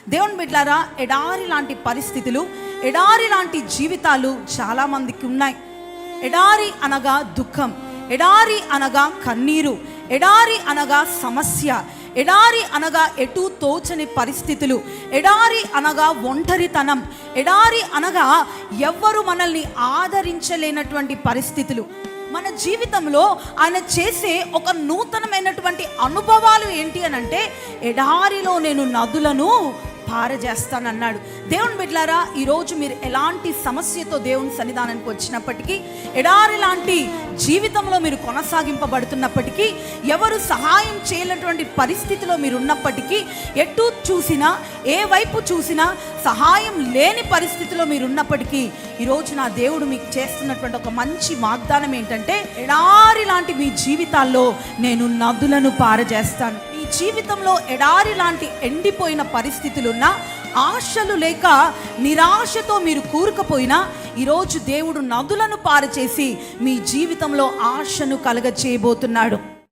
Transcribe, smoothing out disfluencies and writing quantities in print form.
దేవుని బిడ్డలారా, ఎడారి లాంటి పరిస్థితులు, ఎడారి లాంటి జీవితాలు చాలామందికి ఉన్నాయి. ఎడారి అనగా దుఃఖం, ఎడారి అనగా కన్నీరు, ఎడారి అనగా సమస్య, ఎడారి అనగా ఎటు తోచని పరిస్థితులు, ఎడారి అనగా ఒంటరితనం, ఎడారి అనగా ఎవ్వరు మనల్ని ఆదరించలేనటువంటి పరిస్థితులు. మన జీవితంలో ఆయన చేసే ఒక నూతనమైనటువంటి అనుభవాలు ఏంటి అని అంటే, ఎడారిలో నేను నదులను పారజేస్తానన్నాడు. దేవుని బిడ్డలారా, ఈరోజు మీరు ఎలాంటి సమస్యతో దేవుని సన్నిధానానికి వచ్చినప్పటికీ, ఎడారి లాంటి జీవితంలో మీరు కొనసాగింపబడుతున్నప్పటికీ, ఎవరు సహాయం చేయనటువంటి పరిస్థితిలో మీరు ఉన్నప్పటికీ, ఎటు చూసినా ఏ వైపు చూసినా సహాయం లేని పరిస్థితిలో మీరు ఉన్నప్పటికీ, ఈరోజు నా దేవుడు మీకు చేస్తున్నటువంటి ఒక మంచి వాగ్దానం ఏంటంటే, ఎడారి లాంటి మీ జీవితాల్లో నేను నదులను పారజేస్తాను. మీ జీవితంలో ఎడారి లాంటి ఎండిపోయిన పరిస్థితులున్నా, ఆశలు లేక నిరాశతో మీరు కూరుకుపోయినా, ఈరోజు దేవుడు నదులను పారచేసి మీ జీవితంలో ఆశను కలగచేయబోతున్నాడు.